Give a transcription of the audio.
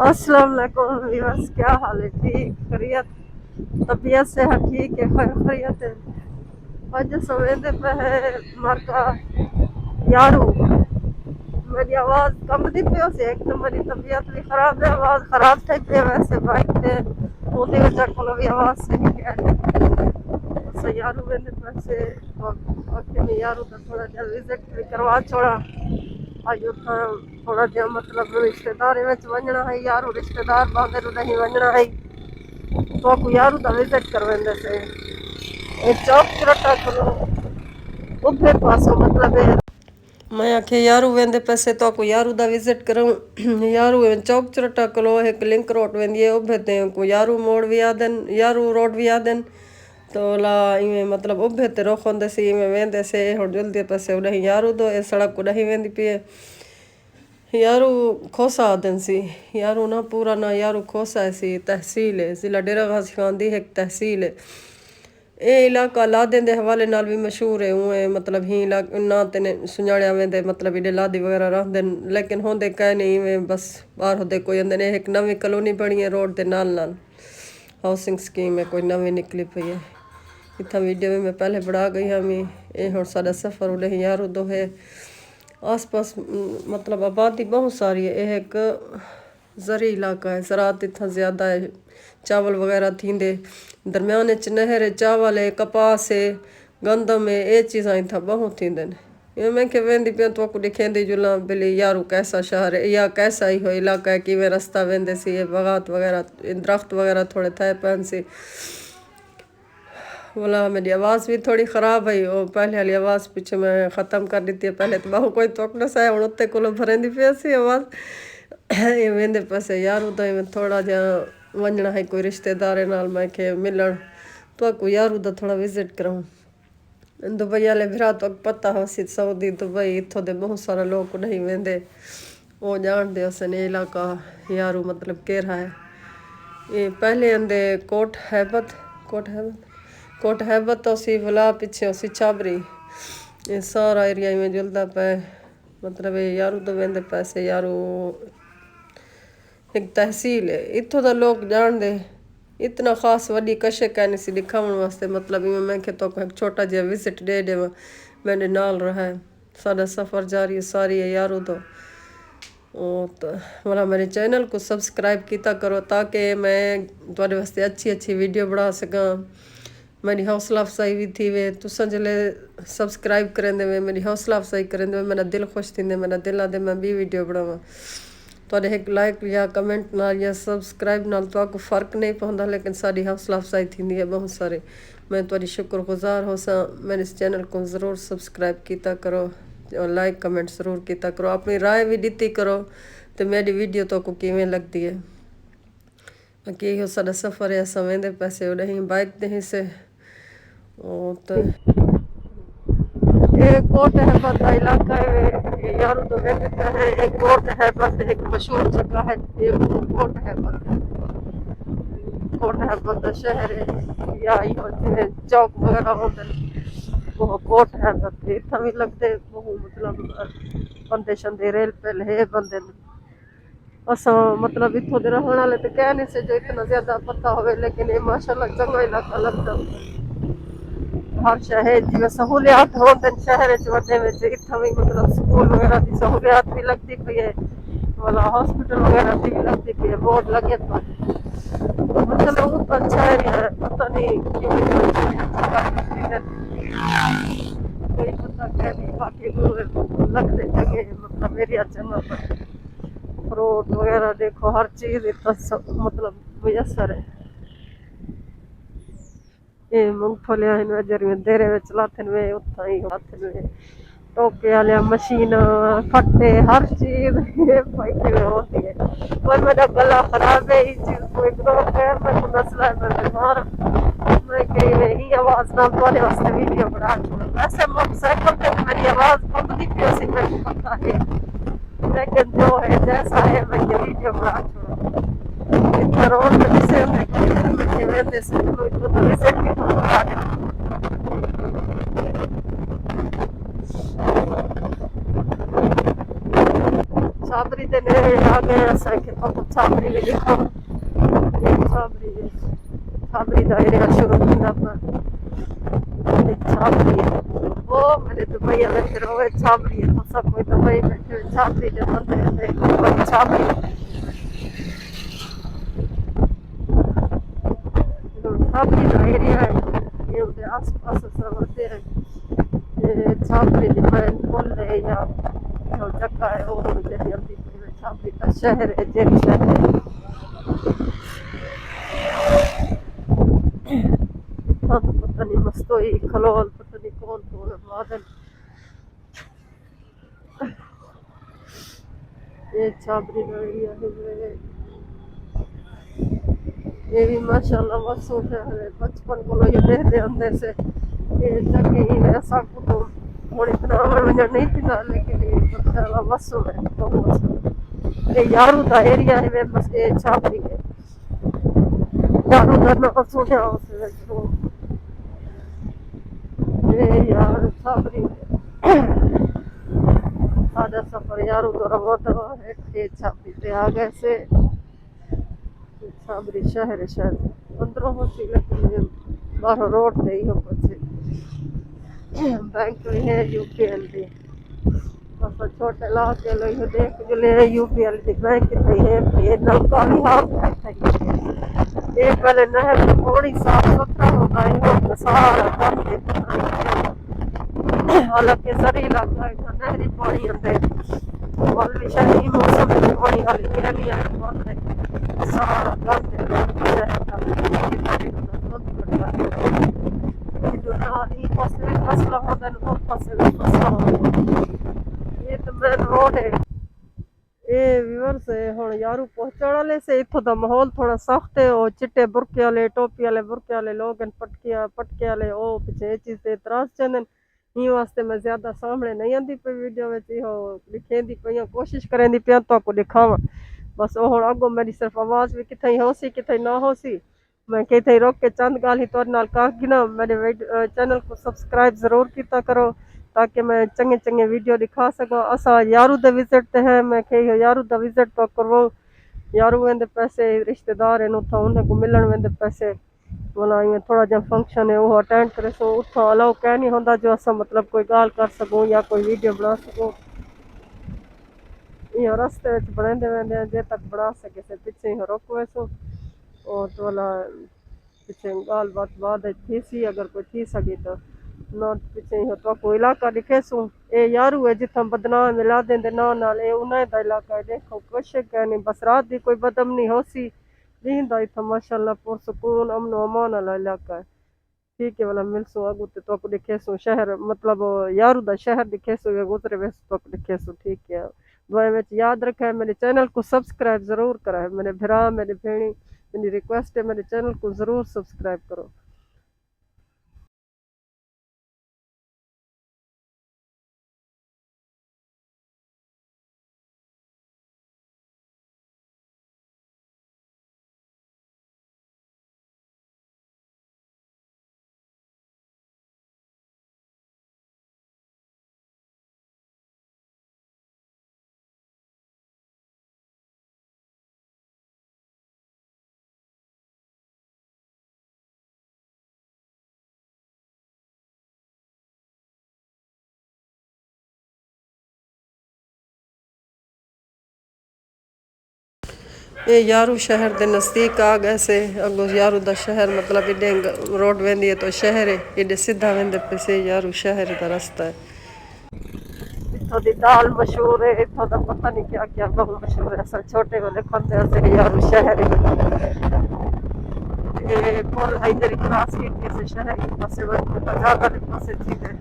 अस्सलाम वालेकुम व्यूअर्स, क्या हाल है? ठीक खैरियत? तबीयत से है ठीक है, खैर खैरियत है। आज सवेरे पे है मरका यारू। मेरी आवाज़ कम दी पे से एक तो मेरी तबीयत भी खराब है, आवाज़ खराब थी पे वैसे बाइक पे ਉਹਦੀ वजह ਕੋਲ भी आवाज़ सही है। बस यारू वेंदे पैसे तो आखिर यारू का थोड़ा जिहा विजिट भी करवा छोड़ा। अज उतना थोड़ा जिहा मतलब रिश्तेदारी में वंजना है, यारू रिश्तेदार बांदे नहीं वंजना है तो को यारू का विजिट कर वेंदे से एक चौक चरटा करो उभे पासों मतलब है। मैं आखे यारू वेंदे पैसे तो को यारू दा विजिट करूं यारू चौक चरटा कलो एक लिंक रोड वेंदी है उभे ते को यारू मोड़ भी आदन यारू रोड भी आदन तो ला इवें मतलब उभे ते रोखंदे सी इवें वेंदे से हुण जल्दी पैसे उडही यारू दो ए सड़क को नहीं वेंदी पी यारू खोसा आदन सी यारू ना पूरा ना यारू खोसा है सी तहसील है जिला डेरा गाजी खान दी एक तहसील है। ये इलाका लादें दे हवाले नाल भी मशहूर है उए मतलब ही ना तेने सुझाणिया वेंदे मतलब इडे लादी वगैरह रहंदे लेकिन होंदे कह नहीं में बस बाहर होंदे कोई अंदर ने एक नवी कॉलोनी बनी है रोड दे नाल नाल हाउसिंग स्कीम है कोई नवी निकली पई है। इतना वीडियो में मैं पहले बढ़ा गई हमी ये हुण साडा सफ़र उडे यारू दो है आस पास मतलब आबादी बहुत सारी है। यह एक ज़री इलाका है, ज़रात इतना ज़्यादा है, चावल वगैरह थींदे दरम्यान च नहर है, चावल है, कपास है, गंदम है, ये चीज़ां इतना बहुत थींदे ये मैं के वेंदी पे तो को दिखेंदी जुला बिली यारू कैसा शहर है या कैसा ही हो इलाका है कि वे रास्ता वेंदे सी ये बगात वगैरह दरख्त वगैरह थोड़े थे पन सी बोला मेरी आवाज़ भी थोड़ी ख़राब है वो पहले वाली आवाज़ पीछे मैं ख़त्म कर दी थी पहले तो बहु कोई तोक न सा हूँ उत्ते को भरेंदी पे सी आवाज़ ये वेंदे पैसे यार उदा में थोड़ा जहा वंजना है कोई रिश्तेदार नाल मैं के मिलन तो को यार उदा थोड़ा विजिट कराऊँ दुबई वाले फिर तो पता हो सी सऊदी दुबई इतों दे बहुत सारा लोग नहीं वेंदे वो जान दे उसने इलाका यारू मतलब केरा है। ये पहले अंदे कोट हैबत उसी वला पीछे उसी छाबरी ये सारा एरिया में जुलता पे मतलब ये यारू तो वेंदे पैसे यारू एक तहसील है इतों दा लोग जान दे इतना खास वडी कशे कहने सी दिखावन वास्ते मतलब इवें मैं के तो एक छोटा जिहा विजिट दे देवा मैंने नाल रहा है सारा सफ़र जारी है सारी है यारू तो मतलब मेरे चैनल को सब्सक्राइब किया करो ताकि मैं तुम्हारे वास्ते अच्छी अच्छी वीडियो बना सका। मेरी हौसला अफजाई भी थी वे तुसा जले सब्सक्राइब करेंदे वे मेरी हौसला अफजाई करेंदे वे मेरा दिल खुश थींदे मेरा दिल आदे मैं भी वीडियो बनावा तो एक लाइक या कमेंट नाल या सब्सक्राइब नाल तो आपको फ़र्क नहीं पौंदा लेकिन सारी हौसला अफजाई थींदी है बहुत सारे मैं तुम्हारी शुक्रगुजार हो सा मेरे इस चैनल को ज़रूर सब्सक्राइब किया करो और लाइक कमेंट ज़रूर किया करो अपनी राय भी दी करो तो मेरी वीडियो तो को किवें लगती है बाकी यो साडा सफ़र है असां वेंदे पैसे उडही बाइक ते ही से तो एक कोट है बस इलाका है यार तो वेंदे है एक कोट है बस एक मशहूर जगह है ये कोट है बस शहर है या यो चौक वगैरह होते वो कोट है बस इतना भी लगते वो मतलब बंदे शंदे रेल पे है बंदे असा मतलब इतों दे रहने वाले तो कह नहीं से जो इतना ज्यादा पता होवे लेकिन ये माशाल्लाह चंगा इलाका लगता हर शहर जिवें सहूलियात होंदे शहर च वड्डे विच इत्थां भी मतलब स्कूल वगैरह की सहूलियात भी लगती पई है वाला हॉस्पिटल वगैरह भी लगती पई है बोर्ड लगे तो मतलब वो अच्छा एरिया है पता नहीं क्यों कोई पता कह नहीं बाकी लगते जगह मतलब एरिया चंगा पर फ्रूट वगैरह देखो हर चीज़ इतना मतलब मुयसर है ये मूंगफलियां हिन वेझर में देरे में चलाते में उतना ही लाते में टोके वाले मशीन फट्टे हर चीज ये फायदे में होती है पर मेरा गला खराब है इस चीज को इग्नोर कर मैं तो मसला है मैं बीमार मैं कहीं नहीं आवाज ना बोले वास्ते वीडियो बना वैसे मोटरसाइकिल पे मेरी आवाज बहुत दिखती है मैं को पता है लेकिन जो है जैसा है मैं ये वीडियो बना छोड़ा इतना रोड पे जिसे मैं वेंदे से कोई तो विजिट भी होता छाबरी दे नेड़े आ गए असांखे तो छाबरी में लिखा छाबरी छाबरी का एरिया शुरू होता पर छाबरी वो मेरे दुबई अलग रहो छाबरी है तो सब कोई दुबई बैठे छाबरी के बंदे छाबरी छाबरी का एरिया है ये उधर आस पास सब होते हैं छाबरी डिपेंड बोल रहे या जो जगह है वो जल्दी छाबरी का शहर है जेल शहर इतना तो पता नहीं मस्तोई खलोल पता नहीं कौन कौन बादल ये छाबरी का एरिया है ये भी माशाल्लाह वसू शहर है बचपन को ये देखते अंदर से ये जगह ऐसा को थोड़ी बनावट वजह नहीं थी ना लेकिन ये माशाल्लाह वसू है बहुत ये यारू का एरिया है वे बस ये छाबरी है यारू का ना सुनिया उसे ये यार छाबरी आधा सफर यारू तो होता है ये छाबरी पे आ गए से छाबरी शहर शायद अंदरों होती लेकिन बाहर रोड पे ही हो बैंक में है यूपीएल दी बस छोटे इलाके लोग देख जो ले यूपीएल दी बैंक है ये नलका भी हाथ ये पहले नहर थोड़ी साफ सुथरा होता है सारा काम हालांकि सरी इलाका है नहरी पानी अंदर और भी शहरी मौसम में पानी वाली एरिया है सारा गंद फसला होता है फसल ये तो मेन रोड है ये व्यूअर्स हुण यारू पहुंचण वाले से इत्थों दा माहौल थोड़ा सख्त है और चिट्टे बुरके वाले टोपी वाले बुरके वाले लोग पटके वाले ओ पिछे चीज ते इतराज चंदन ई वास्ते मैं ज्यादा सामने नहीं आंदी पे वीडियो में इहो लिखेंदी पे कोशिश करेंदी पे तो आपको दिखावा बस वो हुण अगो मेरी सिर्फ आवाज भी किथे होसी किथे ना होसी मैं किथे रोक के चंद गाल ही तोर नाल काकी ना मेरे चैनल को सब्सक्राइब जरूर किया करो ताकि मैं चंगे चंगे वीडियो दिखा सका असा यारू द विजिट ते है मैं के यारू द विजिट तो करवो यारू वेंदे पैसे रिश्तेदार हैं उथा उन्हें को मिलन वेंदे पैसे बोला ये थोड़ा जा फंक्शन है वो अटेंड करे सो उथा अलाउ कह नहीं होंदा जो असा मतलब कोई गाल कर सकूं या कोई वीडियो बना सकूं ये रास्ते बनेंदे वेंदे जे तक बना सके से पीछे ही रोक वैसो और तो वाला पीछे गाल बात बाद थी सी अगर कोई थी सके तो ना पीछे ही तो कोई इलाका दिखे सू ए यारू है जिथा बदनाम मिला देंदे ना नाल ए उन्हें दा इलाका है देखो कुछ कहनी बस रात दी कोई बदम नहीं होसी दिन दा इथा माशाल्लाह पुरसकून अमन अमान वाला इलाका है ठीक है वाला मिलसू अगू तो को दिखे सू शहर मतलब यारू दा शहर दिखे सू गुजरे वैस तो दिखे सू ठीक है दुआ में याद रखे मेरे चैनल को सब्सक्राइब जरूर करा है मेरे भरा मेरी भेणी मेरी रिक्वेस्ट है मेरे चैनल को जरूर सब्सक्राइब करो ये यारू शहर के नज़दीक आ गए से अगो यारू दा शहर मतलब इडे रोड वेंदी है तो शहर है इडे सीधा वेंदे पे से यारू शहर का रास्ता है इत्थों दी दाल मशहूर है इत्थों दा पता नहीं क्या क्या बहुत मशहूर है असल छोटे वाले खाते से यारू शहर है ये पुल इधर क्रॉस के से शहर के पासे ज्यादा पासे ठीक है